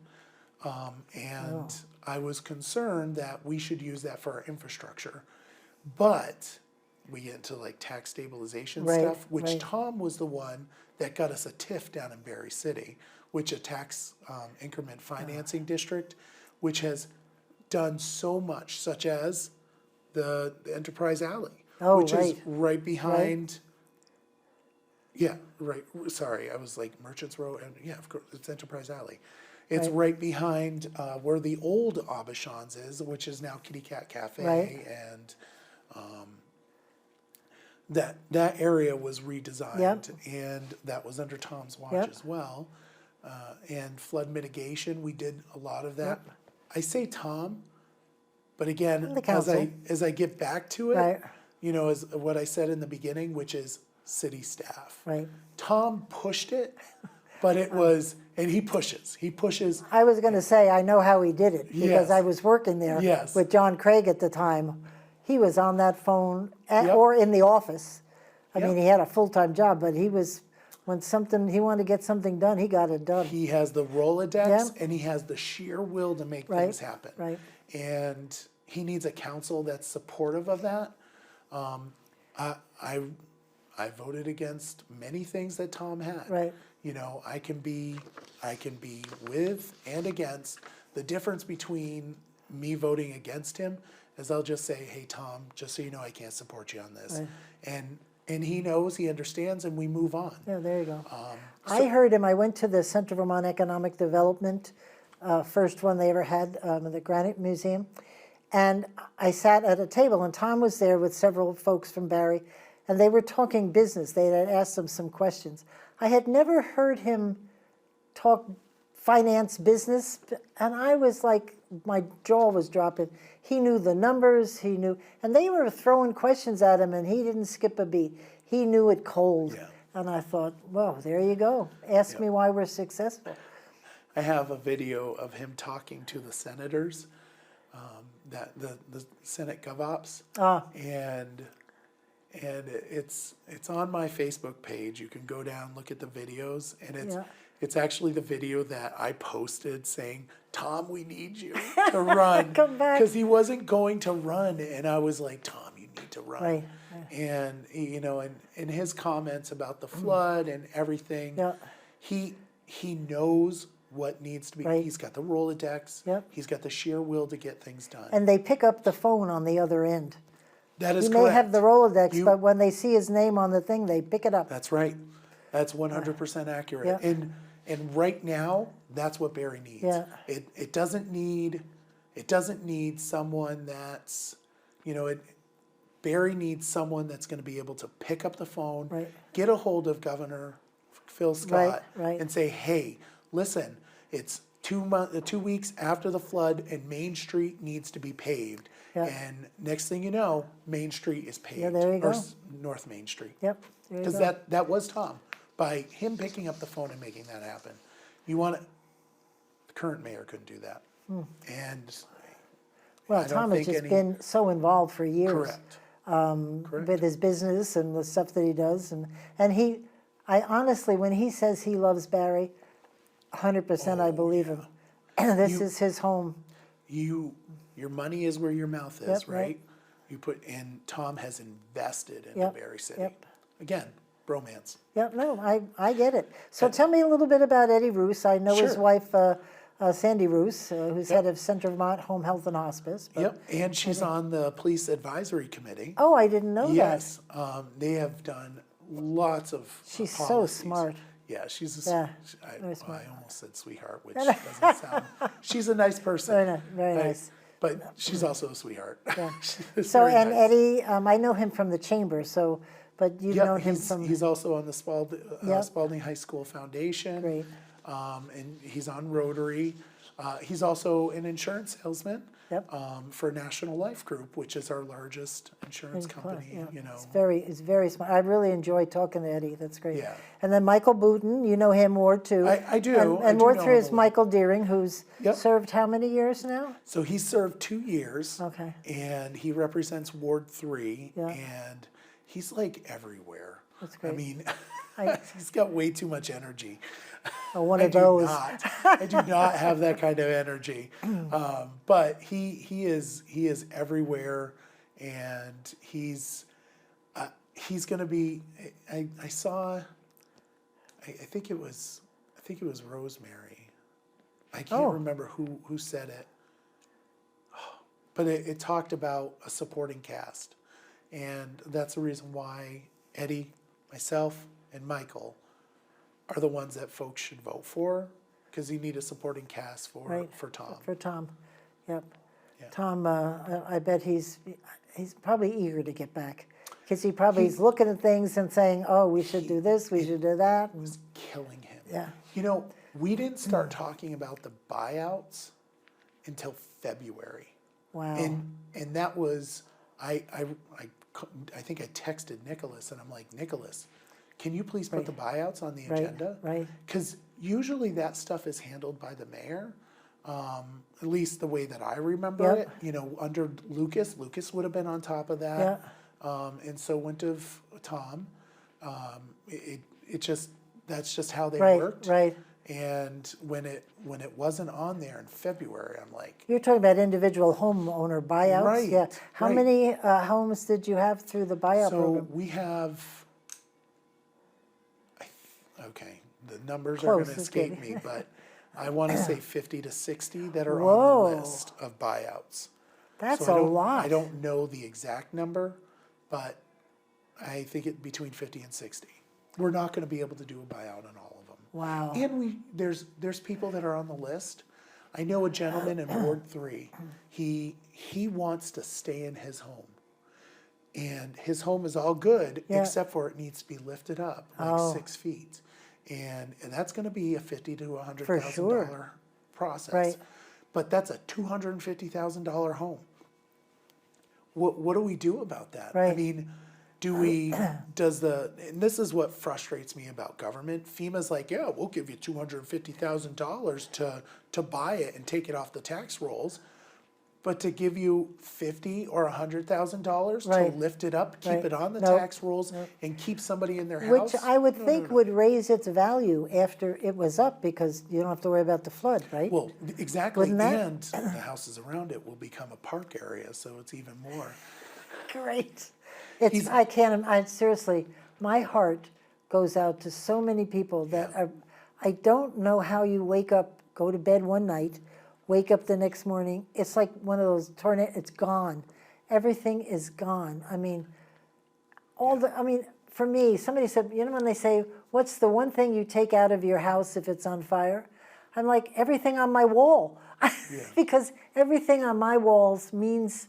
and I was concerned that we should use that for our infrastructure, but we get into like tax stabilization Right, stuff, which right. Tom was the one that got us a TIF down in Barre City, which a tax increment financing district, which has done so much, such as the Enterprise Alley, Oh, which is right. right behind. Yeah, right. Sorry, I was like Merchants Row, and yeah, of course, it's Enterprise Alley. It's right behind where the old Aubuchon's is, which is now Kitty Cat Cafe, Right. and that area was redesigned, Yep. and that was under Tom's watch Yep. as well. And flood mitigation, we did a lot of that. I say Tom, but again, The council. as I get back to it, Right. you know, as what I said in the beginning, which is city staff. Right. Tom pushed it, but it was, and he pushes. I was going to say, I know how he did it, because Yes. I was working there Yes. with John Craig at the time. He was on that phone, Yep. or in the office. I mean, Yep. he had a full-time job, but he was, when he wanted to get something done, he got it done. He has the Rolodex, Yeah. and he has the sheer will to make Right, things happen. right. And he needs a council that's supportive of that. I voted against many things that Tom had. Right. You know, I can be with and against. The difference between me voting against him is I'll just say, hey, Tom, just so you know, I can't support you on this. Right. And he knows, he understands, and we move on. Yeah, there you go. I heard him, I went to the Central Vermont Economic Development, first one they ever had, in the Granite Museum. And I sat at a table, and Tom was there with several folks from Barre, and they were talking business. They had asked him some questions. I had never heard him talk finance business, and I was like, my jaw was dropping. He knew the numbers, he knew, and they were throwing questions at him, and he didn't skip a beat. He knew it cold. Yeah. And I thought, well, there you go. Ask me why we're successful. I have a video of him talking to the senators, that the Senate GovOps, and it's on my Facebook page. You can go down, look at the videos, and it's actually the video that I posted saying, Tom, we need you to run. Come back. Because he wasn't going to run, and I was like, Tom, you need to run. Right. And, you know, and his comments about the flood and everything, Yeah. he knows what needs to be. Right. He's got the Rolodex. Yep. He's got the sheer will to get things done. And they pick up the phone on the other end. That is He correct. may have the Rolodex, You- but when they see his name on the thing, they pick it up. That's right. That's 100% accurate. Yeah. And right now, that's what Barre needs. Yeah. It doesn't need someone that's, you know, Barre needs someone that's going to be able to pick up the phone, Right. get a hold of Governor Phil Scott, right. and say, hey, listen, it's 2 weeks after the flood, and Main Street needs to be paved. Yeah. And next thing you know, Main Street is paved. Yeah, there you or go. North Main Street. Yep, there you Because go. that was Tom. By him picking up the phone and making that happen. The current mayor couldn't do that. And Well, I don't Tom has think just been so involved for years. correct. Correct. With his business and the stuff that he does. And I honestly, when he says he loves Barre, 100% I believe him. This is his home. Your money is where your mouth is, Yep, right. right? And Tom has invested into Yep, Barre City. yep. Again, bromance. Yep, no, I get it. So tell me a little bit about Eddie Roos. I know his Sure. wife, Sandy Roos, who's head of Central Vermont Home Health and Hospice. But Yep, and she's on the Police Advisory Committee. Oh, I didn't know that. Yes, they have done lots of She's so policies. smart. Yeah, she's Yeah, I almost said sweetheart, which doesn't sound. She's a nice person. Very nice. But she's also a sweetheart. Yeah. She's So, very and nice. Eddie, I know him from the chamber, so, but you've Yep, known him from, he's also on the Yep. Spalding High School Foundation. Great. And he's on Rotary. He's also an insurance salesman. Yep. For National Life Group, which is our largest insurance company, yeah. you know. It's very smart. I really enjoy talking to Eddie, that's great. Yeah. And then Michael Boutin, you know him, Ward 2. I do. And do Ward know 3 him is a little. Michael Deering, who's Yep. served how many years now? So he served 2 years. Okay. And he represents Ward 3. Yeah. And he's like everywhere. That's great. I mean, I- he's got way too much energy. Oh, one I of do those. not. I do not have that kind of energy. But he is everywhere, and he's going to be. I saw. I think it was Rosemary. I can't Oh. remember who said it. But it talked about a supporting cast, and that's the reason why Eddie, myself, and Michael are the ones that folks should vote for, because you need a supporting cast for Right. Tom. For Tom, yep. Yeah. Tom, I bet he's probably eager to get back, because he probably is looking at things and saying, oh, we should do this, we should do that. and- It's killing him. Yeah. You know, we didn't start talking about the buyouts until February. Wow. And that was, I think I texted Nicholas, and I'm like, Nicholas, can you please put the buyouts on the Right, agenda? right. Because usually that stuff is handled by the mayor, at least the way that I remember Yep. it. You know, under Lucas would have been on top of that. And so went to Tom. That's just how they Right, worked. right. And when it wasn't on there in February, I'm like, You're talking about individual homeowner buyouts? Right, Yeah. How right. many homes did you have through the buyout so program? we have, okay, the numbers are Close, going to it's escape good. me, but I want to say 50 to 60 that are Whoa. on the list of buyouts. That's So a lot. I don't know the exact number, but I think it between 50 and 60. We're not going to be able to do a buyout on all of them. Wow. And there's people that are on the list. I know a gentleman in Ward 3. He wants to stay in his home. And his home is all good, Yeah. except for it needs to be lifted up like 6 feet. And that's going to be a $50,000 to $100,000 sure. process. Right. But that's a $250,000 home. What do we do about that? I Right. mean, and this is what frustrates me about government. FEMA's like, yeah, we'll give you $250,000 to buy it and take it off the tax rolls. But to give you $50,000 or $100,000 Right. to lift it up, keep Right. it on the Nope. tax rolls, and keep somebody in their house? Which I would No, think no. would raise its value after it was up, because you don't have to worry about the flood, right? Well, exactly, Wouldn't that- and the houses around it will become a park area, so it's even more. Great. Seriously, my heart goes out to so many people that Yeah. I don't know how you wake up, go to bed one night, wake up the next morning, it's like one of those tornadoes, it's gone. Everything is gone. I mean, for me, somebody said, you know, when they say, what's the one thing you take out of your house if it's on fire? I'm like, everything on my wall. Because everything on my walls means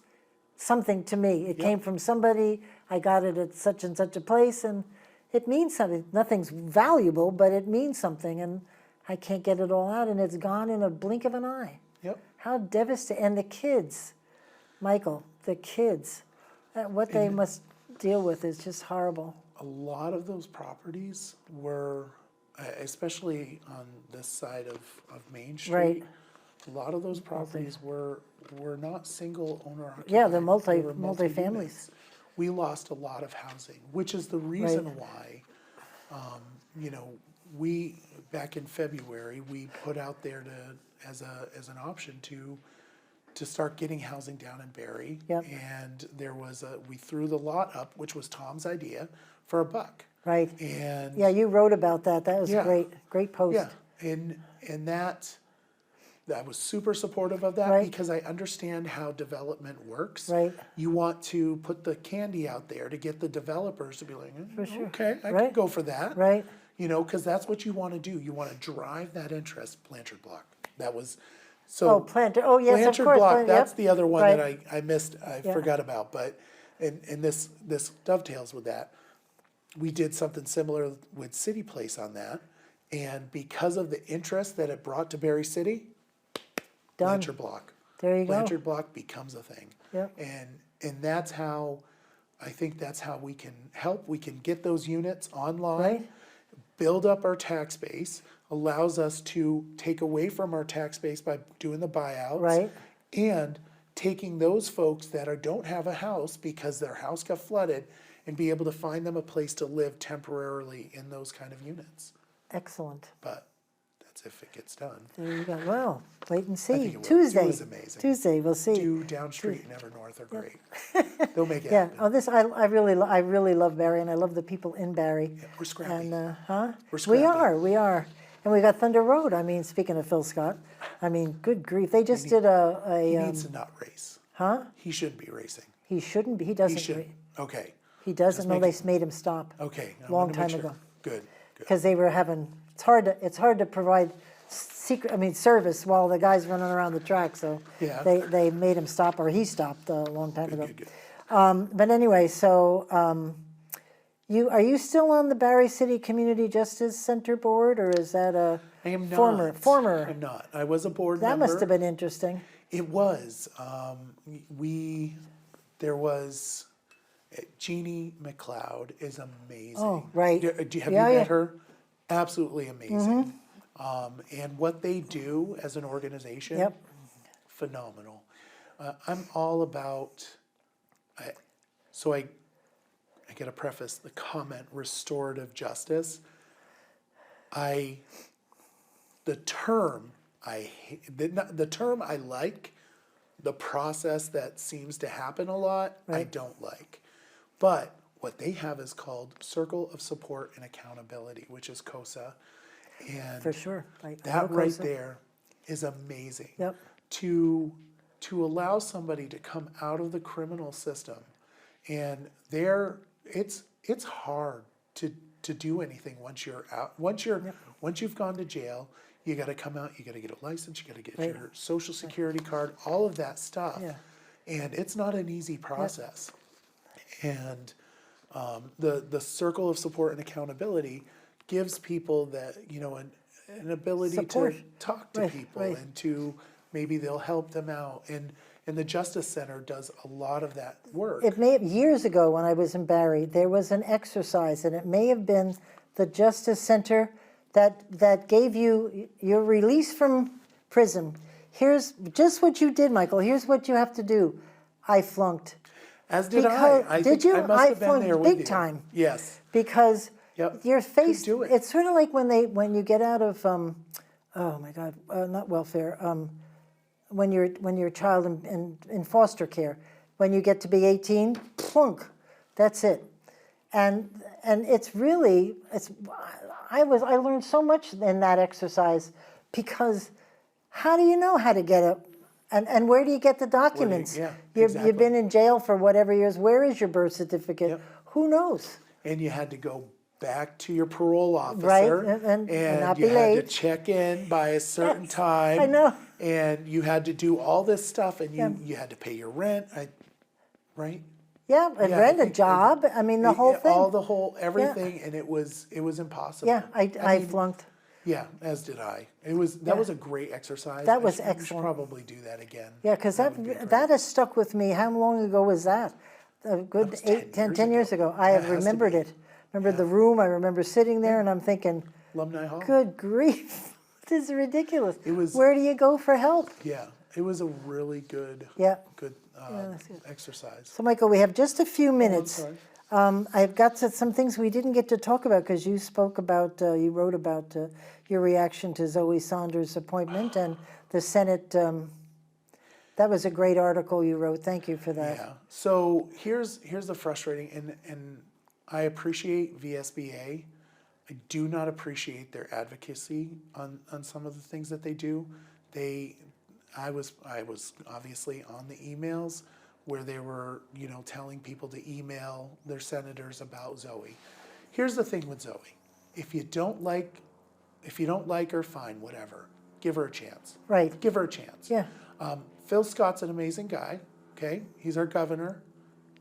something to me. It came from somebody, I got it at such and such a place, and it means something. Nothing's valuable, but it means something, and I can't get it all out, and it's gone in a blink of an eye. Yep. How devastating. And the kids, Michael, the kids, what they must deal with is just horrible. A lot of those properties were, especially on this side of Main Street. Right. A lot of those properties were not single owner occupied. Yeah, they're They were multi-families. multi-units. We lost a lot of housing, which is the reason why, we, back in February, we put out there as an option to start getting housing down in Barre. Yep. And we threw the lot up, which was Tom's idea, for $1. Right. And Yeah, you wrote about that. That was Yeah. great post. yeah, and I was super supportive of that Right. because I understand how development works. Right. You want to put the candy out there to get the developers to be like, For sure. okay, I Right. can go for that. Right. You know, because that's what you want to do. You want to drive that interest. Blanchard Block. That was, so. Oh, Planter, oh, yes, of Blanchard course. Block, Yep. that's the other one Right. that I missed, I Yeah. forgot about, but, and this dovetails with that. We did something similar with City Place on that, and because of the interest that it brought to Barre City, Done. Blanchard Block. There you go. Blanchard Block becomes a thing. Yep. And that's how, I think that's how we can help, we can get those units online. Right. Build up our tax base, allows us to take away from our tax base by doing the buyouts. Right. And taking those folks that don't have a house because their house got flooded and be able to find them a place to live temporarily in those kind of units. Excellent. But that's if it gets done. There you go. Well, wait and see. think it will. Tuesday. Two is amazing. Tuesday, we'll see. Two Down Street and Evernorth are great. They'll make it Yeah. happen. Oh, this I really love Barre, and I love the people in Barre. Yeah, we're scrappy. And We're we scrappy. are, and we got Thunder Road. I mean, speaking of Phil Scott, I mean, good grief, they just did He a needs to not race. huh? He shouldn't be racing. He shouldn't be. He He doesn't. should. Okay. He doesn't. Just No, make they made him stop Okay. I long wanted to make time sure. ago Good. because they were having. It's hard to provide service while the guy's running around the track. So Yeah. they made him stop, or he stopped a long time ago. Good. But anyway, so are you still on the Barre City Community Justice Center board, or is that a I am not. former? I'm not. I was a board That member. must have been interesting. It was. There was, Jeannie McLeod is amazing. Oh, right. Have you Yeah, met yeah. her? Absolutely amazing. And what they do as an organization, Yep. phenomenal. I'm all about, I got to preface the comment, restorative justice. The term the term I like, the process that seems to happen a lot, I Right. don't like. But what they have is called Circle of Support and Accountability, which is COSA. And For sure. that right there is amazing. Yep. To allow somebody to come out of the criminal system, and it's hard to do anything once you're out. Once you've gone to jail, you got to come out. You got to get a license. You got to get Right. your social security card. All of that stuff, Yeah. and it's not an easy process. And the circle of support and accountability gives people that an ability Support. to talk to Right, people right. and to maybe they'll help them out. And the Justice Center does a lot of that work. It may have, years ago when I was in Barre, there was an exercise, and it may have been the Justice Center that gave you your release from prison. Here's just what you did, Michael. Here's what you have to do. I flunked. As did Because- I. I did think you? I must I have been flunked there with big you. time. Yes. Because Yep. you're faced. do it. It's sort of like when you get out of oh my God, not welfare. When you're a child in foster care, when you get to be 18, plunk, that's it. And it's really I learned so much in that exercise, because how do you know how to get up? And where do you get the documents? yeah, You've exactly. been in jail for whatever years. Where is your birth certificate? Yep. Who knows? And you had to go back to your parole officer. Right, and not you be had to late. check in by a certain Yes, time. I know. And you had to do all this stuff, and you had to pay your rent, right? Yeah, and Yeah, rent a job. I mean, the whole thing. Everything, and it was impossible. Yeah, I mean, flunked. Yeah, as did I. That was a great exercise. That was We excellent. should probably do that again. Yeah, because would be great. that has stuck with me. How long ago was that? A good was 10 years ago. I That have has to remembered be. it. Remember the room. I remember sitting there, and I'm thinking, Alumni Hall. good grief, this is ridiculous. It was- Where do you go for help? Yeah, it was a really good, Yeah. good that's good. exercise. So, Michael, we have just a few minutes. sorry. I've got some things we didn't get to talk about because you spoke about, you wrote about your reaction to Zoe Saunders' appointment and the Senate. That was a great article you wrote. Thank you for that. Yeah. So here's the frustrating, and I appreciate VSBA. I do not appreciate their advocacy on some of the things that they do. I was obviously on the emails where they were, telling people to email their senators about Zoe. Here's the thing with Zoe. If you don't like her, fine, whatever. Give her a chance. Right. Give her a chance. Yeah. Phil Scott's an amazing guy, okay? He's our governor.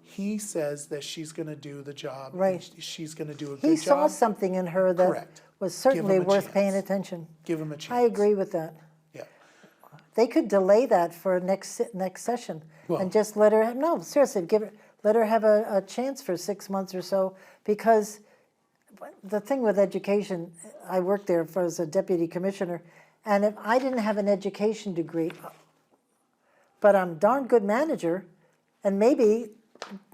He says that she's going to do the job. Right. She's going to do a good He job. saw something in her that Correct. was certainly Give him a worth chance. paying attention. Give him a chance. I agree with that. Yeah. They could delay that for next session Well- and just let her, no, seriously, let her have a chance for 6 months or so, because the thing with education, I worked there as a deputy commissioner, and if I didn't have an education degree, but I'm a darn good manager, and maybe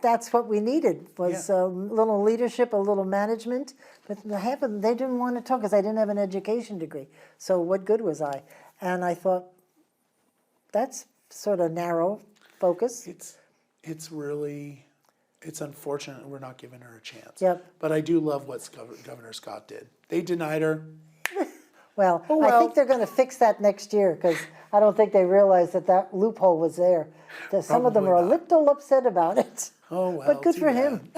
that's what we needed, was a little leadership, a little management, but they didn't want to talk because I didn't have an education degree. So what good was I? And I thought, that's sort of narrow focus. It's unfortunate we're not giving her a chance. Yep. But I do love what Governor Scott did. They denied her. Well, Oh, I well. think they're going to fix that next year, because I don't think they realized that loophole was there. Some of them Probably are a not. little upset about it. Oh, well, But good too for bad. him.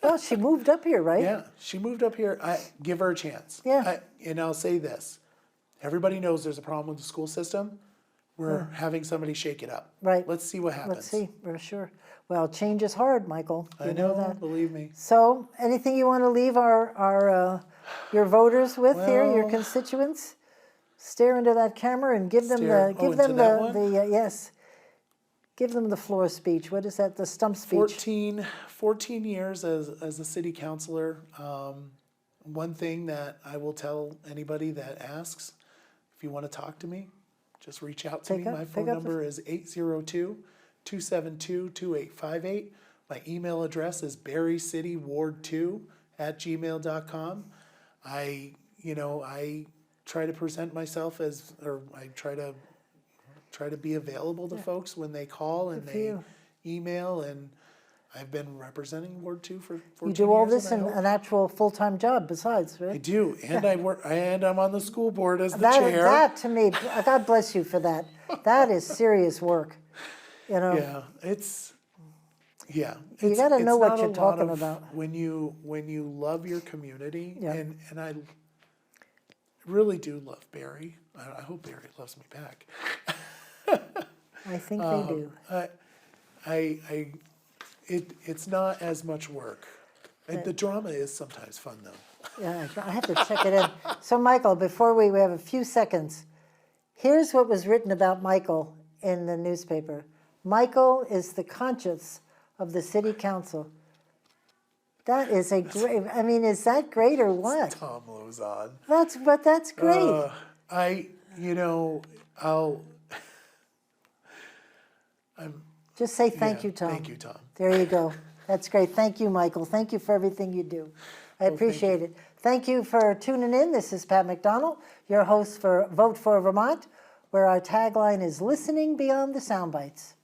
Well, she moved up here, right? Yeah, she moved up here. Give her a chance. Yeah. And I'll say this. Everybody knows there's a problem with the school system. We're having somebody shake it up. Right. Let's see what happens. Let's see, for sure. Well, change is hard, Michael. You I know, that. believe me. So, anything you want to leave your voters with here, your Well- constituents? Stare into that camera and give them Stare- give into them that one? yes. Give them the floor speech. What is that? The stump speech. 14 years as a city councilor. One thing that I will tell anybody that asks, if you want to talk to me, just reach out to me. My phone number is 802-272-2858. My email address is barrecityward2@gmail.com. I try to present myself I try to be available to folks when they call and for they you. email, and I've been representing Ward 2 for 14 You do all years, this and in I hope- an actual full-time job besides, I right? do, and I'm on the school board as the That, chair. that to me, God bless you for that. That is serious work, Yeah, You gotta know it's what not you're a lot talking of- about. When you love your community, Yeah. and I really do love Barre. I hope Barre loves me back. I think they do. It's not as much work. The drama is sometimes fun though. Yeah, I have to check it in. So Michael, before we have a few seconds, here's what was written about Michael in the newspaper. Michael is the conscience of the city council. That is a great, is that great or what? Tom Lozon. That's great. Just say thank Yeah, you, Tom. thank you, Tom. There you go. That's great. Thank you, Michael. Thank you for everything you do. I appreciate it. Thank you for tuning in. This is Pat McDonald, your host for Vote for Vermont, where our tagline is listening beyond the sound bites.